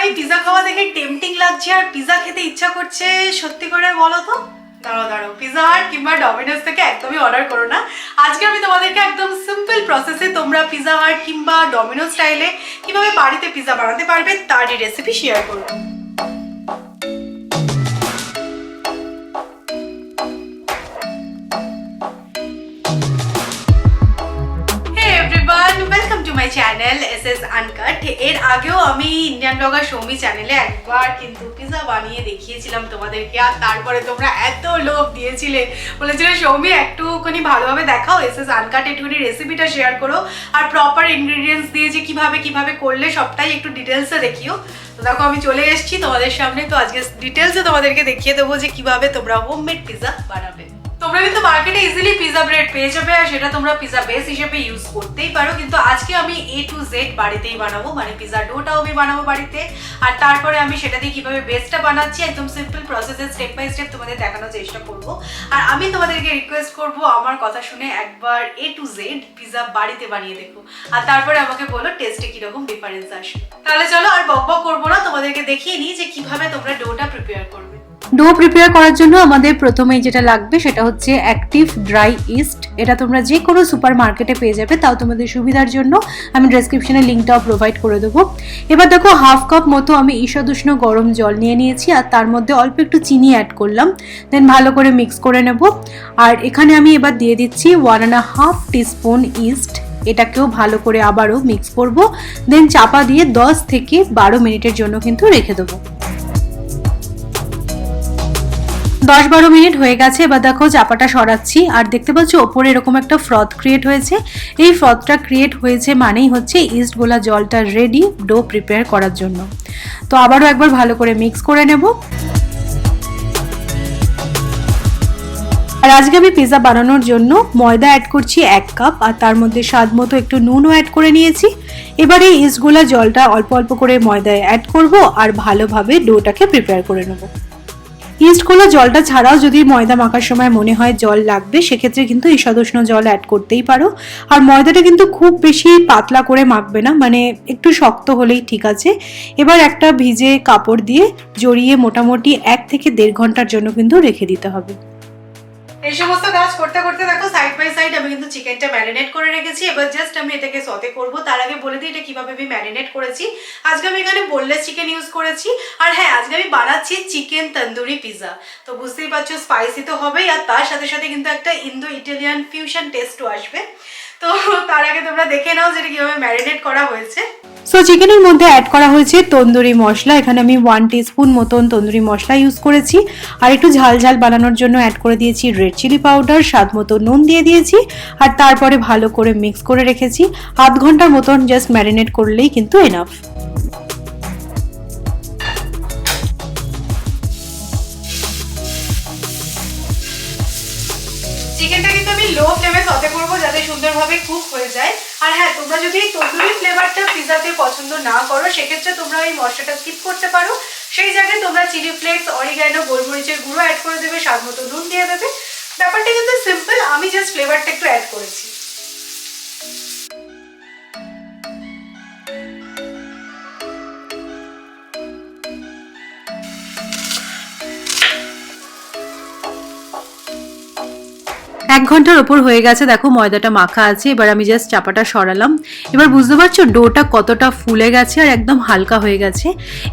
এই পিজা খাওয়া দেখে টেম্পটিং লাগছে আর পিজা খেতে ইচ্ছা করছে, সত্যি করে বলো তো? দাঁড়াও, পিজা হাট কিংবা ডমিনোস থেকে একদমই অর্ডার করো না। আজকে আমি তোমাদেরকে একদম সিম্পল প্রসেসে তোমরা পিজা হাট কিংবা ডমিনোস স্টাইলে কিভাবে বাড়িতে পিজা বানাতে পারবে তারই রেসিপি শেয়ার করবো। Welcome to my channel S uncut. এর আগেও আমি ইন্ডিয়ান ব্লগার সৌমি চ্যানেলে একবার কিন্তু পিজা বানিয়ে দেখিয়েছিলাম তোমাদেরকে, আর তারপরে তোমরা এত লোভ দিয়েছিলে, বলেছিলে সৌমি একটুখানি ভালোভাবে দেখাও, এস আনকাট একটুখানি রেসিপিটা শেয়ার করো আর প্রপার ইনগ্রিডিয়েন্টস দিয়ে যে কিভাবে করলে সবটাই একটু ডিটেলসে দেখিও। তো দেখো আমি চলে এসেছি তোমাদের সামনে। তো আজকে ডিটেলসে তোমাদেরকে দেখিয়ে দেবো যে কিভাবে তোমরা হোমমেড পিজা বানাবে। তোমরা কিন্তু মার্কেটে ইজিলি পিজা ব্রেড পেয়ে যাবে আর সেটা তোমরা পিজা বেস হিসেবে ইউজ করতেই পারো, কিন্তু আজকে আমি A to Z বাড়িতেই বানাবো, মানে পিজা ডোটাও আমি বানাবো বাড়িতে, আর তারপরে আমি সেটা দিয়ে কিভাবে বেসটা বানাচ্ছি একদম সিম্পল প্রসেসে স্টেপ বাই স্টেপ তোমাদের দেখানোর চেষ্টা করবো। আর আমি তোমাদেরকে রিকোয়েস্ট করবো আমার কথা শুনে একবার A to Z পিজা বাড়িতে বানিয়ে দেখো, আর তারপরে আমাকে বলো টেস্টে কিরকম ডিফারেন্স আসে। তাহলে চলো আর বকবক করবো না, তোমাদেরকে দেখিয়ে নিই যে কিভাবে তোমরা ডোটা প্রিপেয়ার করবে। ডো প্রিপেয়ার করার জন্য আমাদের প্রথমেই যেটা লাগবে সেটা হচ্ছে অ্যাক্টিভ ড্রাই ইস্ট। এটা তোমরা যে কোনো সুপার মার্কেটে পেয়ে যাবে, তাও তোমাদের সুবিধার জন্য আমি ডেসক্রিপশনে লিঙ্কটাও প্রোভাইড করে দেবো। এবার দেখো হাফ কাপ মতো আমি ঈষদুষ্ণ গরম জল নিয়ে নিয়েছি আর তার মধ্যে অল্প একটু চিনি অ্যাড করলাম, দেন ভালো করে মিক্স করে নেব। আর এখানে আমি এবার দিয়ে দিচ্ছি 1.5 টিস্পুন ইস্ট, এটাকেও ভালো করে আবারও মিক্স করব, দেন চাপা দিয়ে 10 থেকে 12 মিনিটের জন্য কিন্তু রেখে দেবো। 10-12 মিনিট হয়ে গেছে। এবার দেখো চাপাটা সরাচ্ছি আর দেখতে পাচ্ছ ওপরে এরকম একটা ফ্রথ ক্রিয়েট হয়েছে। এই ফ্রথটা ক্রিয়েট হয়েছে মানেই হচ্ছে ইস্ট গোলা জলটা রেডি ডো প্রিপেয়ার করার জন্য। তো আবারও একবার ভালো করে মিক্স করে নেব। আর আজকে আমি পিজা বানানোর জন্য ময়দা অ্যাড করছি 1 কাপ, আর তার মধ্যে স্বাদ মতো একটু নুনও অ্যাড করে নিয়েছি। এবার এই ইস্ট গোলা জলটা অল্প অল্প করে ময়দায় অ্যাড করব আর ভালোভাবে ডোটাকে প্রিপেয়ার করে নেব। ইস্ট গোলা জলটা ছাড়াও যদি ময়দা মাখার সময় মনে হয় জল লাগবে, সেক্ষেত্রে কিন্তু ঈষদুষ্ণ জল অ্যাড করতেই পারো। আর ময়দাটা কিন্তু খুব বেশি পাতলা করে মাখবে না, মানে একটু শক্ত হলেই ঠিক আছে। এবার একটা ভিজে কাপড় দিয়ে জড়িয়ে মোটামুটি 1 থেকে 1.5 ঘন্টার জন্য কিন্তু রেখে দিতে হবে। এই সমস্ত কাজ করতে করতে দেখো সাইড বাই সাইড আমি কিন্তু চিকেনটা ম্যারিনেট করে রেখেছি। এবার জাস্ট আমি এটাকে সতে করব। তার আগে বলে দিই এটা কিভাবে আমি ম্যারিনেট করেছি। আজকে আমি এখানে বোনলেস চিকেন ইউজ করেছি, আর হ্যাঁ আজকে আমি বানাচ্ছি চিকেন তন্দুরি পিজা। তো বুঝতেই পারছো স্পাইসি তো হবেই, আর তার সাথে সাথে কিন্তু একটা ইন্দো ইটালিয়ান ফিউশন টেস্টও আসবে। তো তার আগে তোমরা দেখে নাও যেটা কিভাবে ম্যারিনেট করা হয়েছে। সো চিকেনের মধ্যে অ্যাড করা হয়েছে তন্দুরি মশলা। এখানে আমি 1 টিস্পুন মতন তন্দুরি মশলা ইউজ করেছি, আর একটু ঝাল ঝাল বানানোর জন্য অ্যাড করে দিয়েছি রেড চিলি পাউডার, স্বাদ মতো নুন দিয়ে দিয়েছি, আর তারপরে ভালো করে মিক্স করে রেখেছি। আধ ঘন্টার মতন জাস্ট ম্যারিনেট করলেই কিন্তু এনাফ। চিকেনটা কিন্তু আমি লো ফ্লেমে সতে করবো যাতে সুন্দরভাবে কুক হয়ে যায়। আর হ্যাঁ তোমরা যদি তন্দুরি ফ্লেভারটা পিজাতে পছন্দ না করো, সেক্ষেত্রে তোমরা এই মশলাটা স্কিপ করতে পারো। সেই জায়গায় তোমরা চিলি ফ্লেক্স, অরিগ্যানো, গোলমরিচের গুঁড়ো অ্যাড করে দেবে, স্বাদ মতো নুন দিয়ে দেবে। ব্যাপারটা কিন্তু সিম্পল, আমি জাস্ট ফ্লেভারটা একটু অ্যাড করেছি। এক ঘন্টার ওপর হয়ে গেছে, দেখো ময়দাটা মাখা আছে। এবার আমি জাস্ট চাপাটা সরালাম। এবার বুঝতে পারছো ডোটা কতটা ফুলে গেছে আর একদম হালকা হয়ে গেছে।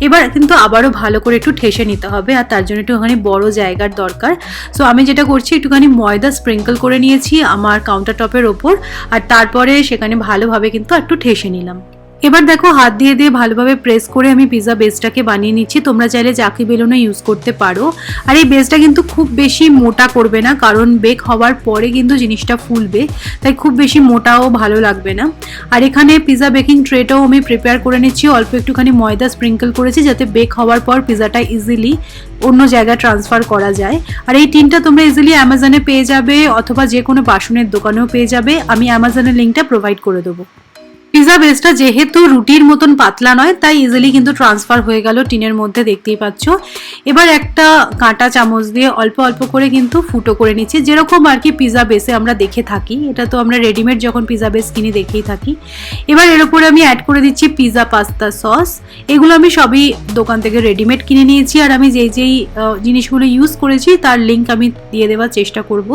এবার কিন্তু আবারও ভালো করে একটু ঠেসে নিতে হবে, আর তার জন্য একটুখানি বড় জায়গার দরকার। সো আমি যেটা করছি একটুখানি ময়দা স্প্রিঙ্কল করে নিয়েছি আমার কাউন্টার টপের ওপর, আর তারপরে সেখানে ভালোভাবে কিন্তু একটু ঠেসে নিলাম। এবার দেখো হাত দিয়ে দিয়ে ভালোভাবে প্রেস করে আমি পিজা বেসটাকে বানিয়ে নিচ্ছি। তোমরা চাইলে চাকি বেলুনও ইউজ করতে পারো। আর এই বেসটা কিন্তু খুব বেশি মোটা করবে না, কারণ বেক হওয়ার পরে কিন্তু জিনিসটা ফুলবে, তাই খুব বেশি মোটাও ভালো লাগবে না। আর এখানে পিজা বেকিং ট্রেটাও আমি প্রিপেয়ার করে নিচ্ছি। অল্প একটুখানি ময়দা স্প্রিঙ্কল করেছি যাতে বেক হওয়ার পর পিজাটা ইজিলি অন্য জায়গায় ট্রান্সফার করা যায়। আর এই টিনটা তোমরা ইজিলি অ্যামাজনে পেয়ে যাবে, অথবা যে কোনো বাসনের দোকানেও পেয়ে যাবে। আমি অ্যামাজনের লিঙ্কটা প্রোভাইড করে দেবো। পিজা বেসটা যেহেতু রুটির মতন পাতলা নয় তাই ইজিলি কিন্তু ট্রান্সফার হয়ে গেল টিনের মধ্যে, দেখতেই পাচ্ছ। এবার একটা কাঁটা চামচ দিয়ে অল্প অল্প করে কিন্তু ফুটো করে নিচ্ছি, যেরকম আর কি পিজা বেসে আমরা দেখে থাকি। এটা তো আমরা রেডিমেড যখন পিজা বেস কিনি দেখেই থাকি। এবার এর উপরে আমি অ্যাড করে দিচ্ছি পিজা পাস্তা সস। এগুলো আমি সবই দোকান থেকে রেডিমেড কিনে নিয়েছি, আর আমি যেই জিনিসগুলো ইউজ করেছি তার লিঙ্ক আমি দিয়ে দেওয়ার চেষ্টা করব।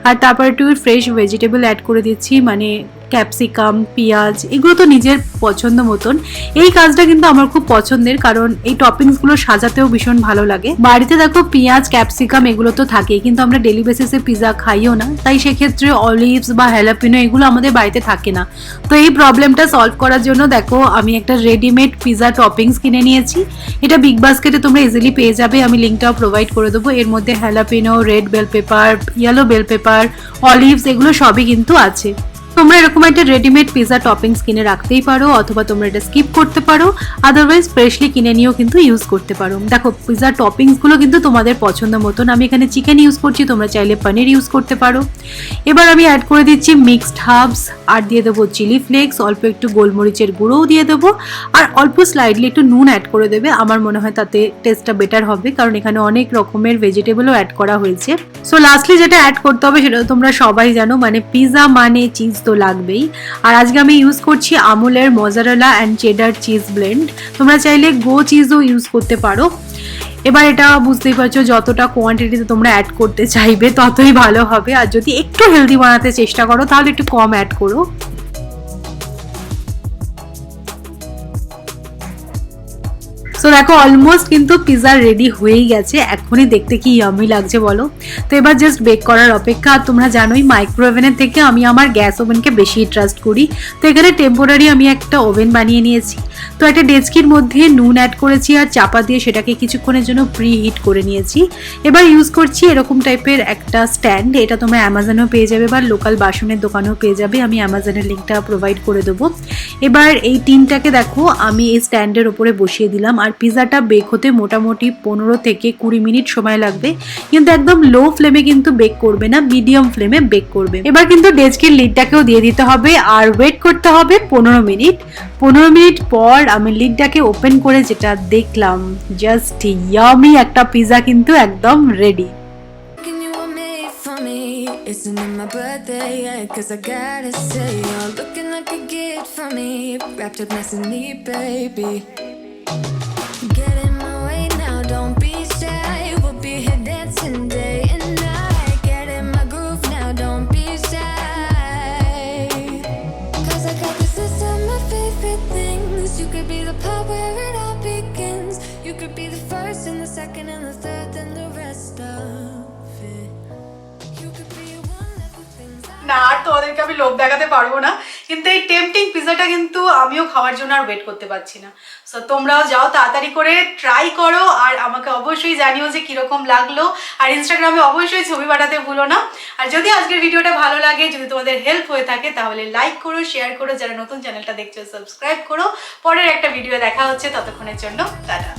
আর তারপর একটু ফ্রেশ ভেজিটেবল অ্যাড করে দিচ্ছি, মানে ক্যাপসিকাম, পেঁয়াজ, এগুলো তো নিজের পছন্দ মতন। এই কাজটা কিন্তু আমার খুব পছন্দের, কারণ এই টপিংসগুলো সাজাতেও ভীষণ ভালো লাগে। বাড়িতে দেখো পেঁয়াজ, ক্যাপসিকাম এগুলো তো থাকেই, কিন্তু আমরা ডেলি বেসিসে পিজা খাইও না, তাই সেক্ষেত্রে অলিভস বা হ্যালাপিনো এগুলো আমাদের বাড়িতে থাকে না। তো এই প্রবলেমটা সলভ করার জন্য দেখো আমি একটা রেডিমেড পিজা টপিংস কিনে নিয়েছি। এটা বিগ বাস্কেটে তোমরা ইজিলি পেয়ে যাবে, আমি লিঙ্কটাও প্রোভাইড করে দেবো। এর মধ্যে jalapeno, red bell pepper, yellow bell pepper, olives এগুলো সবই কিন্তু আছে। তোমরা এরকম একটা রেডিমেড পিজা টপিংস কিনে রাখতেই পারো, অথবা তোমরা এটা স্কিপ করতে পারো, আদারওয়াইজ ফ্রেশলি কিনে নিয়েও কিন্তু ইউজ করতে পারো। দেখো পিজা টপিংসগুলো কিন্তু তোমাদের পছন্দ মতন, আমি এখানে চিকেন ইউজ করছি, তোমরা চাইলে পনির ইউজ করতে পারো। এবার আমি অ্যাড করে দিচ্ছি মিক্সড হার্বস, আর দিয়ে দেবো চিলি ফ্লেক্স, অল্প একটু গোলমরিচের গুঁড়োও দিয়ে দেবো, আর অল্প স্লাইডলি একটু নুন অ্যাড করে দেবে। আমার মনে হয় তাতে টেস্টটা বেটার হবে, কারণ এখানে অনেক রকমের ভেজিটেবলও অ্যাড করা হয়েছে। সো লাস্টলি যেটা অ্যাড করতে হবে সেটা তোমরা সবাই জানো, মানে পিজা মানে চিজ তো লাগবেই। আর আজকে আমি ইউজ করছি আমুলের mozzarella and cheddar cheese blend, তোমরা চাইলে গো চিজও ইউজ করতে পারো। এবার এটা বুঝতেই পারছো যতটা কোয়ান্টিটিতে তোমরা অ্যাড করতে চাইবে ততই ভালো হবে, আর যদি একটু হেলদি বানাতে চেষ্টা করো তাহলে একটু কম অ্যাড করো। সো দেখো অলমোস্ট কিন্তু পিজা রেডি হয়েই গেছে, এখনই দেখতে কি ইয়ামি লাগছে বলো। তো এবার জাস্ট বেক করার অপেক্ষা। আর তোমরা জানোই মাইক্রো ওভেনের থেকে আমি আমার গ্যাস ওভেনকে বেশি ট্রাস্ট করি। তো এখানে টেম্পোরারি আমি একটা ওভেন বানিয়ে নিয়েছি। তো একটা ডেচকির মধ্যে নুন অ্যাড করেছি আর চাপা দিয়ে সেটাকে কিছুক্ষণের জন্য প্রি হিট করে নিয়েছি। এবার ইউজ করছি এরকম টাইপের একটা স্ট্যান্ড, এটা তোমরা অ্যামাজনেও পেয়ে যাবে বা লোকাল বাসনের দোকানেও পেয়ে যাবে, আমি অ্যামাজনের লিঙ্কটা প্রোভাইড করে দেবো। এবার এই টিনটাকে দেখো আমি এই স্ট্যান্ডের ওপরে বসিয়ে দিলাম, আর পিজাটা বেক হতে মোটামুটি 15 থেকে 20 মিনিট সময় লাগবে, কিন্তু একদম লো ফ্লেমে কিন্তু বেক করবে না, মিডিয়াম ফ্লেমে বেক করবে। এবার কিন্তু ডেচকির লিডটাকেও দিয়ে দিতে হবে আর ওয়েট করতে হবে 15 মিনিট। 15 মিনিট পর আমি লিডটাকে ওপেন করে যেটা দেখলাম, জাস্ট ইয়ামি একটা পিজা কিন্তু একদম ready. Isn't it my birthday yet? Cause I gotta say you're looking like a gift for me, wrapped up nice and neat, baby. Get in my way now, don't be shy, we'll be here dancing day and night. Get in my groove now, don't be shy, cause I got this list of my favorite things. You could be the part where it all begins. You could be the first and the second and the third and the rest of it. You could be না আর তোমাদেরকে আমি লোভ দেখাতে পারবো না, কিন্তু এই tempting পিজাটা কিন্তু আমিও খাওয়ার জন্য আর ওয়েট করতে পারছি না। সো তোমরাও যাও তাড়াতাড়ি করে ট্রাই করো, আর আমাকে অবশ্যই জানিও যে কিরকম লাগলো, আর ইনস্টাগ্রামে অবশ্যই ছবি পাঠাতে ভুলো না। আর যদি আজকের ভিডিওটা ভালো লাগে, যদি তোমাদের হেল্প হয়ে থাকে, তাহলে লাইক করো, শেয়ার করো, যারা নতুন চ্যানেলটা দেখছো সাবস্ক্রাইব করো। পরের একটা ভিডিও দেখা হচ্ছে, ততক্ষণের জন্য টাটা।